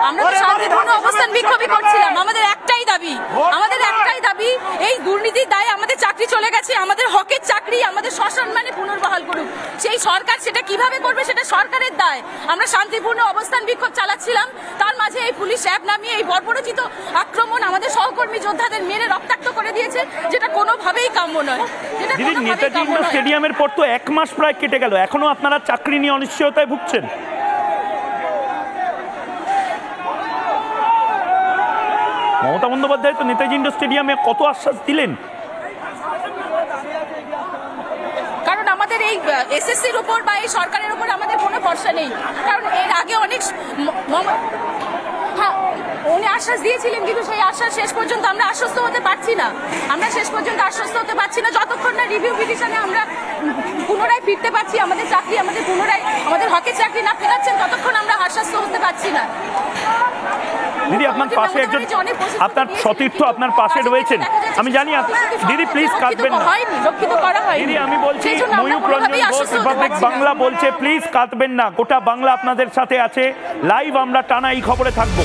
আমরা শান্তিপূর্ণ অবস্থান বিক্ষোভই করছিলাম। আমাদের একটাই দাবি এই দুর্নীতির দায়ে আমাদের চাকরি চলে গেছে, আমাদের হকের চাকরি আমাদের সসম্মানে পুনর্বহাল করুক। সেই সরকার সেটা কিভাবে করবে সেটা সরকারের দায়। আমরা শান্তিপূর্ণ অবস্থান বিক্ষোভ চালাচ্ছিলাম, তার মাঝে এই পুলিশ অ্যাপ নামিয়ে এই বর্বরোচিত আক্রমণ আমাদের সহকর্মী যোদ্ধাদের মেরে রক্তাক্ত করে দিয়েছে, যেটা কোনোভাবেই কাম্য নয়। নেতাজি ইন্ডোর স্টেডিয়ামের পর তো 1 মাস প্রায় কেটে গেল, এখনো আপনারা চাকরি নিয়ে অনিশ্চয়তায় ভুগছেন। মমতা বন্দ্যোপাধ্যায় তো নেতাজি ইন্ডোর স্টেডিয়ামে কত আশ্বাস দিলেন, কারণ আমাদের এই এসএসসির উপর বা এই সরকারের উপর আমাদের কোনো ভরসা নেই। কারণ এর আগে অনেক উনি আশ্বাস দিয়েছিলেন, কিন্তু সেই আশ্বাস শেষ পর্যন্ত আমরা আশ্বস্ত হতে পারছি না। যতক্ষণ না রিভিউ পিটিশনে আমরা পুনরায় ফিরতে পারছি, আমাদের চাকরি আমাদের হকের চাকরি না ফেরাচ্ছেন, ততক্ষণ আমরা আশ্বস্ত হতে পারছি না। দিদি আপনার পাশে একজন, আপনার সতীর্থ আপনার পাশে রয়েছেন, আমি জানি। দিদি প্লিজ কাঁদবেন না। দিদি আমি বলছি, ময়ূক রঞ্জন ঘোষ রিপাবলিক বাংলা বলছে প্লিজ কাঁদবেন না, গোটা বাংলা আপনাদের সাথে আছে। লাইভ আমরা টানা এই খবরে থাকবো।